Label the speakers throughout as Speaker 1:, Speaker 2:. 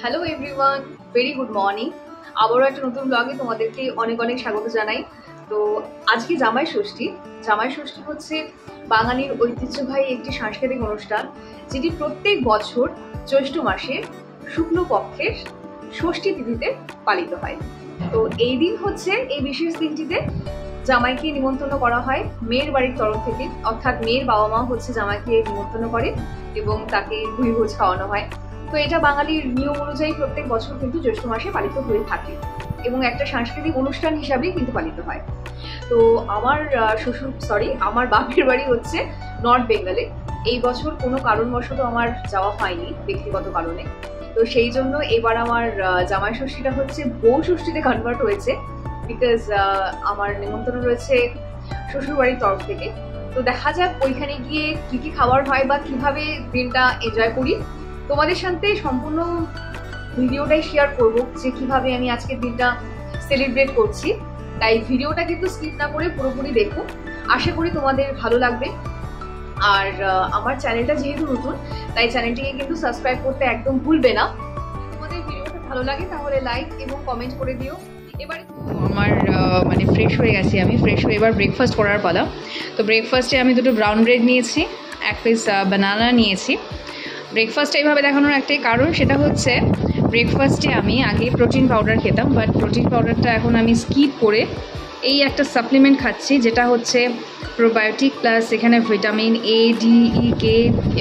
Speaker 1: Hello everyone, very good morning. আবারও একটা নতুন ব্লগে তোমাদেরকে অনেক অনেক স্বাগত জানাই। তো আজকে জামাই ষষ্ঠী। জামাই ষষ্ঠী হচ্ছে বাঙালির ঐতিহ্যবাহী একটি সাংস্কৃতিক অনুষ্ঠান, যেটি প্রত্যেক বছর জ্যৈষ্ঠ মাসের শুক্লপক্ষের ষষ্ঠী তিথিতে পালিত হয়। তো এই দিন হচ্ছে, এই বিশেষ দিনটিতে জামাইকে নিমন্ত্রণ করা হয় মেয়ের বাড়ির তরফ থেকে, অর্থাৎ মেয়ের বাবা মা হচ্ছে জামাইকে নিমন্ত্রণ করে এবং তাকে ভুঁইভোজ খাওয়ানো হয়। তো এটা বাঙালির নিয়ম অনুযায়ী প্রত্যেক বছর কিন্তু জ্যৈষ্ঠ মাসে পালিত হয়ে থাকে এবং একটা সাংস্কৃতিক অনুষ্ঠান হিসাবেই কিন্তু পালিত হয়। তো আমার বাপের বাড়ি হচ্ছে নর্থ বেঙ্গলে। এই বছর কোনো কারণবশত আমার যাওয়া হয়নি, ব্যক্তিগত কারণে। তো সেই জন্য এবার আমার জামাই ষষ্ঠীটা হচ্ছে বউ ষষ্ঠীতে কনভার্ট হয়েছে, বিকজ আমার নিমন্ত্রণ রয়েছে শ্বশুর বাড়ির তরফ থেকে। তো দেখা যাক ওইখানে গিয়ে কি কি খাবার হয় বা কিভাবে দিনটা এনজয় করি। তোমাদের সাথে সম্পূর্ণ ভিডিওটাই শেয়ার করব যে কিভাবে আমি আজকের দিনটা সেলিব্রেট করছি। তাই ভিডিওটা কিন্তু স্কিপ না করে পুরোপুরি দেখো, আশা করি তোমাদের ভালো লাগবে। আর আমার চ্যানেলটা যেহেতু নতুন, তাই চ্যানেলটিকে কিন্তু সাবস্ক্রাইব করতে একদম ভুলবে না। তোমাদের ভিডিওটা ভালো লাগে তাহলে লাইক এবং কমেন্ট করে দিও। এবারে আমার ফ্রেশ হয়ে গেছি, আমি ফ্রেশ হয়ে এবার ব্রেকফাস্ট করার পালা। তো ব্রেকফাস্টে আমি দুটো ব্রাউন ব্রেড নিয়েছি, এক পিস বানানা নিয়েছি। ব্রেকফাস্টে এইভাবে দেখানোর একটাই কারণ, সেটা হচ্ছে ব্রেকফাস্টে আমি আগে প্রোটিন পাউডার খেতাম, বাট প্রোটিন পাউডারটা এখন আমি স্কিপ করে এই একটা সাপ্লিমেন্ট খাচ্ছি, যেটা হচ্ছে প্রোবায়োটিক প্লাস এখানে vitamin A, D, E, K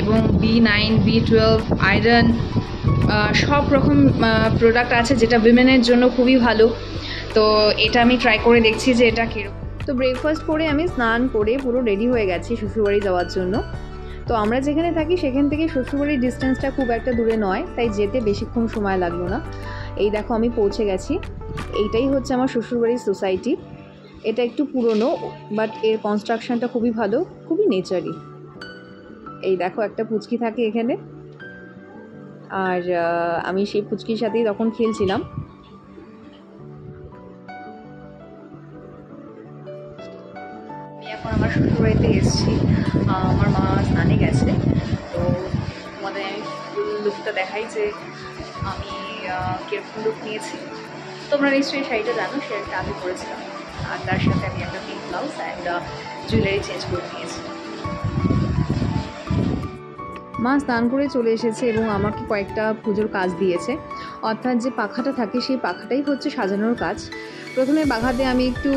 Speaker 1: এবং B9, B12, আয়রন সব রকম প্রোডাক্ট আছে, যেটা উইমেনের জন্য খুবই ভালো। তো এটা আমি ট্রাই করে দেখছি যে এটা কীরকম। তো ব্রেকফাস্ট করে আমি স্নান করে পুরো রেডি হয়ে গেছি শ্বশুরবাড়ি যাওয়ার জন্য। তো আমরা যেখানে থাকি সেখান থেকে শ্বশুরবাড়ির ডিস্টেন্সটা খুব একটা দূরে নয়, তাই যেতে বেশিক্ষণ সময় লাগলো না। এই দেখো আমি পৌঁছে গেছি। এইটাই হচ্ছে আমার শ্বশুরবাড়ির সোসাইটি। এটা একটু পুরনো, বাট এর কনস্ট্রাকশনটা খুবই ভালো, খুবই নেচারি। এই দেখো একটা পুচকি থাকে এখানে, আর আমি সেই পুচকির সাথেই তখন খেলছিলাম। আমি এখন আমার শ্বশুরবাড়িতে এসেছি, আমার মা স্নানে গেছে। তো তোমাদের আমি ফুল লুকটা দেখাই যে আমি কিরকম লুক নিয়েছি। তোমরা নিশ্চয়ই শাড়িটা জানো, শাড়িটা আমি পরেছিলাম, আর তার সাথে আমি একটা pink blouse and jewellery change করে নিয়েছি। মা স্নান করে চলে এসেছে এবং আমাকে কয়েকটা পুজোর কাজ দিয়েছে। অর্থাৎ যে পাখাটা থাকে সেই পাখাটাই হচ্ছে সাজানোর কাজ। প্রথমে পাখাতে আমি একটু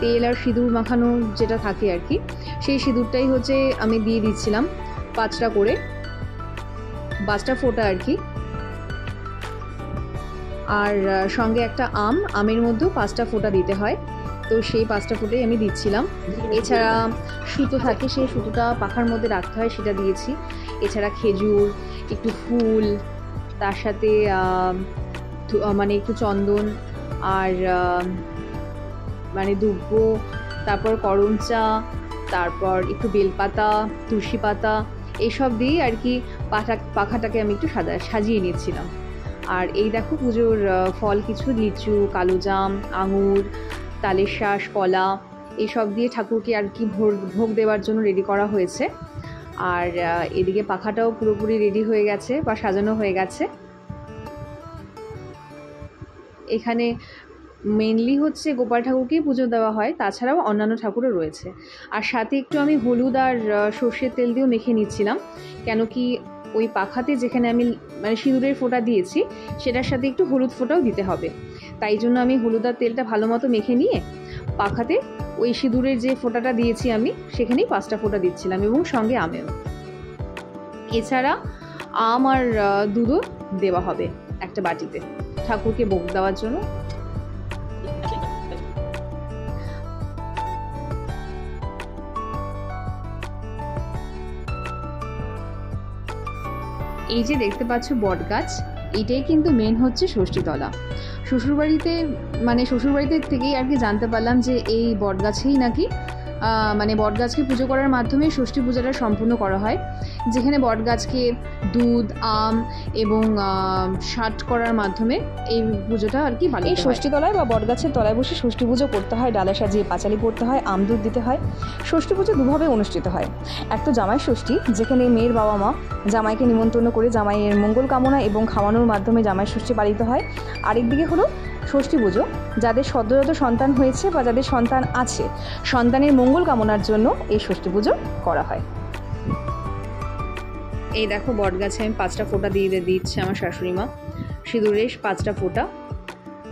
Speaker 1: তেল আর সিঁদুর মাখানো যেটা থাকে আর কি, সেই সিঁদুরটাই হচ্ছে আমি দিয়ে দিচ্ছিলাম 5টা করে, 5টা ফোঁটা আর কি। আর সঙ্গে একটা আমের মধ্যেও 5টা ফোঁটা দিতে হয়, তো সেই 5টা ফোঁটাই আমি দিচ্ছিলাম। এছাড়া সুতো থাকে, সেই সুতোটা পাখার মধ্যে রাখতে হয়, সেটা দিয়েছি। এছাড়া খেজুর, একটু ফুল, তার সাথে একটু চন্দন আর দুব্ব, তারপর করমচা, তারপর একটু বেলপাতা, তুলসী পাতা, এইসব দিয়ে আর কি পাখাটাকে আমি একটু সাজিয়ে নিচ্ছিলাম। আর এই দেখো পুজোর ফল কিছু, লিচু, কালোজাম, আঙুর, তালের শাঁস, কলা, এইসব দিয়ে ঠাকুরকে আর কি ভোগ দেওয়ার জন্য রেডি করা হয়েছে। আর এদিকে পাখাটাও পুরোপুরি রেডি হয়ে গেছে বা সাজানো হয়ে গেছে। এখানে মেনলি হচ্ছে গোপাল ঠাকুরকেই পুজো দেওয়া হয়, তাছাড়াও অন্যান্য ঠাকুরও রয়েছে। আর সাথে একটু আমি হলুদ আর সর্ষের তেল দিয়েও মেখে নিচ্ছিলাম, কেন কি ওই পাখাতে যেখানে আমি সিঁদুরের ফোঁটা দিয়েছি সেটার সাথে একটু হলুদ ফোঁটাও দিতে হবে। তাই জন্য আমি হলুদ আর তেলটা ভালো মতো মেখে নিয়ে পাখাতে ওই সিঁদুরের যে ফোঁটাটা দিয়েছি আমি সেখানেই 5টা ফোঁটা দিচ্ছিলাম, এবং সঙ্গে আমেও। এছাড়া আম আর দুধও দেওয়া হবে একটা বাটিতে ঠাকুরকে ভোগ দেওয়ার জন্য। এই যে দেখতে পাচ্ছ বট গাছ, এইটাই কিন্তু মেন হচ্ছে ষষ্ঠীতলা। শ্বশুরবাড়িতে থেকেই আর কি জানতে পারলাম যে এই বট গাছেই নাকি
Speaker 2: মানে বটগাছকে পুজো করার মাধ্যমে ষষ্ঠী পূজাটা সম্পূর্ণ করা হয়, যেখানে বটগাছকে দুধ, আম এবং ষাট করার মাধ্যমে এই পুজোটা আর কি পালিত হয়। এই ষষ্ঠী তলায় বা বটগাছের তলায় বসে ষষ্ঠী পুজো করতে হয়, ডালা সাজিয়ে পাঁচালি পড়তে হয়, আম দুধ দিতে হয়। ষষ্ঠী পুজো দুভাবে অনুষ্ঠিত হয়। এক তো জামাই ষষ্ঠী, যেখানে মেয়ের বাবা মা জামাইকে নিমন্ত্রণ করে জামাইয়ের মঙ্গল কামনা এবং খাওয়ানোর মাধ্যমে জামাই ষষ্ঠী পালিত হয়। আরেকদিকে হলো ষষ্ঠী পুজো, যাদের সদ্যোজাত সন্তান হয়েছে বা যাদের সন্তান আছে, সন্তানের মঙ্গল কামনার জন্য এই ষষ্ঠী পুজো করা হয়। এই দেখো বটগাছে আমি 5টা ফোঁটা দিয়ে দিচ্ছে আমার শাশুড়ি মা, সিঁদুরের 5টা ফোঁটা,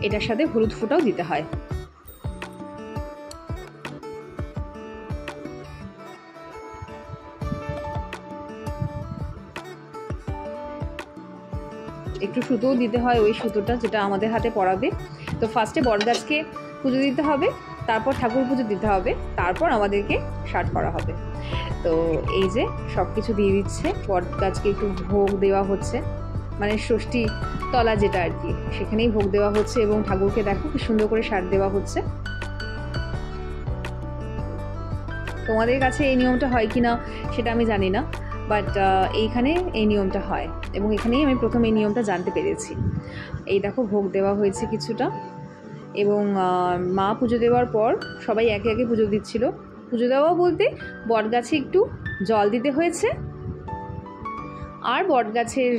Speaker 2: এটার সাথে হলুদ ফোঁটাও দিতে হয়। একটু সুতোও দিতে হয়, ওই সুতোটা যেটা আমাদের হাতে পরাবে। তো ফার্স্টে বটগাছকে পুজো দিতে হবে, তারপর ঠাকুর পুজো দিতে হবে, তারপর আমাদেরকে ষাট করা হবে। তো এই যে সব কিছু দিয়ে দিচ্ছে, বটগাছকে একটু ভোগ দেওয়া হচ্ছে, মানে ষষ্ঠী তলা যেটা আর কি, সেখানেই ভোগ দেওয়া হচ্ছে এবং ঠাকুরকে দেখো কি সুন্দর করে ষাট দেওয়া হচ্ছে। তোমাদের কাছে এই নিয়মটা হয় কি না সেটা আমি জানি না, বাট এইখানে এই নিয়মটা হয় এবং এখানেই আমি প্রথম এই নিয়মটা জানতে পেরেছি। এই দেখো ভোগ দেওয়া হয়েছে কিছুটা এবং মা পুজো দেওয়ার পর সবাই একে একে পুজো দিচ্ছিল। পুজো দেওয়া বলতে বটগাছে একটু জল দিতে হয়েছে আর বটগাছের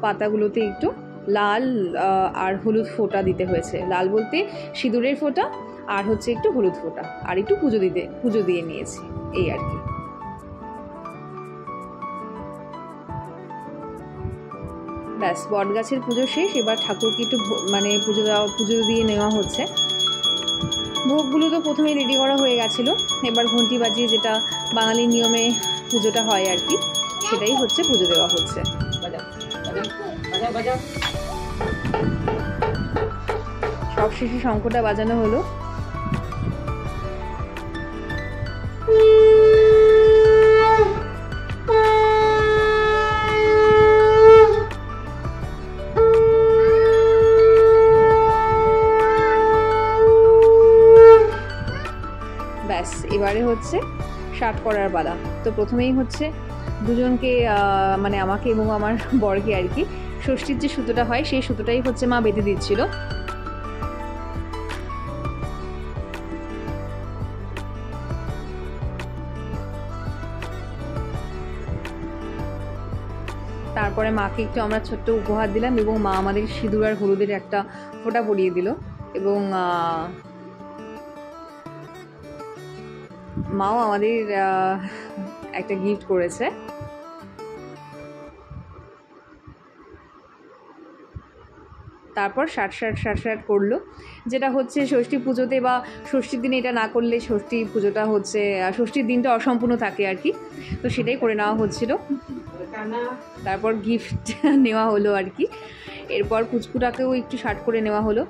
Speaker 2: পাতাগুলোতে একটু লাল আর হলুদ ফোঁটা দিতে হয়েছে। লাল বলতে সিঁদুরের ফোঁটা আর হচ্ছে একটু হলুদ ফোঁটা, আর একটু পুজো দিয়ে নিয়েছি, এই আর কি। ব্যাস বটগাছের পুজো শেষ। এবার ঠাকুরকে একটু মানে পুজো দিয়ে নেওয়া হচ্ছে। ভোগগুলো তো প্রথমেই রেডি করা হয়ে গেছিলো, এবার ঘন্টি বাজিয়ে যেটা বাঙালির নিয়মে পুজোটা হয় আর কি, সেটাই হচ্ছে পুজো দেওয়া হচ্ছে। সব শেষে শঙ্খটা বাজানো হলো। ব্যাস এবারে হচ্ছে ষাট করার পালা। তো প্রথমেই হচ্ছে দুজনকে মানে আমাকে এবং আমার বরকে আর কি ষষ্ঠীর যে সুতোটা হয় সেই সুতোটাই হচ্ছে মা বেঁধে দিচ্ছিল। তারপরে মাকে একটু আমরা ছোট্ট উপহার দিলাম এবং মা আমাদের সিঁদুর আর হলুদের একটা ফোঁটা পরিয়ে দিল এবং মাও আমাদের একটা গিফট করেছে। তারপর ষাট করলো, যেটা হচ্ছে ষষ্ঠী পুজোতে বা ষষ্ঠীর দিনে এটা না করলে ষষ্ঠী পুজোটা হচ্ছে ষষ্ঠীর দিনটা অসম্পূর্ণ থাকে আর কি, তো সেটাই করে নেওয়া হচ্ছিল। তারপর গিফট নেওয়া হলো আর কি। এরপর পুচকুটাকেও একটু ষাট করে নেওয়া হলো।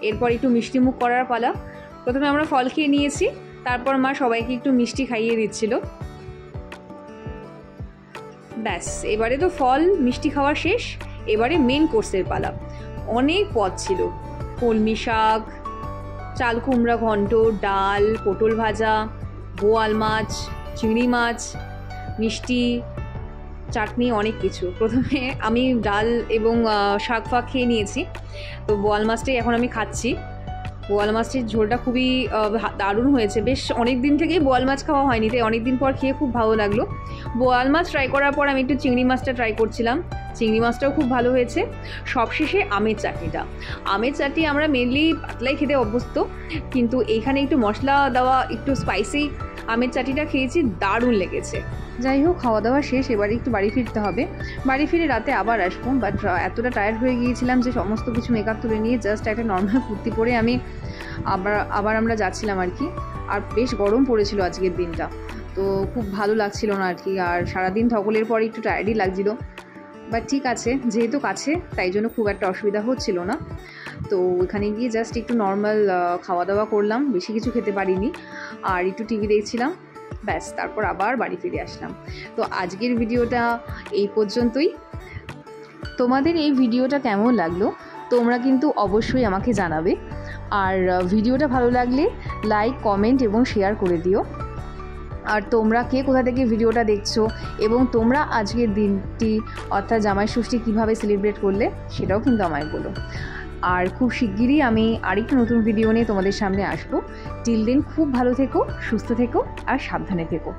Speaker 2: এরপর একটু মিষ্টি মুখ করার পালা। প্রথমে আমরা ফল খেয়ে নিয়েছি, তারপর মা সবাইকে একটু মিষ্টি খাইয়ে দিচ্ছিল। ব্যাস এবারে তো ফল মিষ্টি খাওয়া শেষ, এবারে মেন কোর্সের পালা। অনেক পদ ছিল, কলমি শাক, চাল কুমড়া ঘন্ট, ডাল, পটল ভাজা, বোয়াল মাছ, চিংড়ি মাছ, মিষ্টি, চাটনি, অনেক কিছু। প্রথমে আমি ডাল এবং শাক ফাক খেয়ে নিয়েছি, তো বোয়াল মাছটাই এখন আমি খাচ্ছি। বোয়াল মাছটির ঝোলটা খুবই দারুণ হয়েছে। বেশ অনেক দিন থেকেই বোয়াল মাছ খাওয়া হয়নি, তাই অনেক দিন পর খেয়ে খুব ভালো লাগলো। বোয়াল মাছ ট্রাই করার পর আমি একটু চিংড়ি মাছটা ট্রাই করছিলাম, চিংড়ি মাছটাও খুব ভালো হয়েছে। সবশেষে আমের চাটনিটা। আমের চাটনি আমরা মেনলি পাতলাই খেতে অভ্যস্ত, কিন্তু এখানে একটু মশলা দেওয়া একটু স্পাইসি আমের চাটনিটা খেয়েছি, দারুণ লেগেছে। যাই হোক, খাওয়া দাওয়া শেষ, এবারে একটু বাড়ি ফিরতে হবে। বাড়ি ফিরে রাতে আবার আসবো, বাট এতটা টায়ার্ড হয়ে গিয়েছিলাম যে সমস্ত কিছু মেকআপ তুলে নিয়ে জাস্ট একটা নর্মাল কুর্তি পরে আমি আবার আমরা যাচ্ছিলাম আর কি। আর বেশ গরম পড়েছিল আজকের দিনটা, তো খুব ভালো লাগছিল না আর কি। আর সারাদিন ধকলের পরে একটু টায়ার্ডই লাগছিল, বাট ঠিক আছে, যেহেতু কাছে তাই জন্য খুব একটা অসুবিধা হচ্ছিল না। তো ওখানে গিয়ে জাস্ট একটু নর্মাল খাওয়া দাওয়া করলাম, বেশি কিছু খেতে পারিনি, আর একটু টিভি দেখছিলাম, ব্যাস তারপর আবার বাড়ি ফিরে আসলাম। তো আজকের ভিডিওটা এই পর্যন্তই। তোমাদের এই ভিডিওটা কেমন লাগলো তোমরা কিন্তু অবশ্যই আমাকে জানাবে, আর ভিডিওটা ভালো লাগলে লাইক, কমেন্ট এবং শেয়ার করে দিও। আর তোমরা কে কোথা থেকে ভিডিওটা দেখছো এবং তোমরা আজকের দিনটি অর্থাৎ জামাই ষষ্ঠী কীভাবে সেলিব্রেট করলে সেটাও কিন্তু আমায় বলো। আর খুব শিগগিরই আমি আরেকটা নতুন ভিডিও নিয়ে তোমাদের সামনে আসবো। টিল দেন খুব ভালো থেকো, সুস্থ থেকো আর সাবধানে থেকো।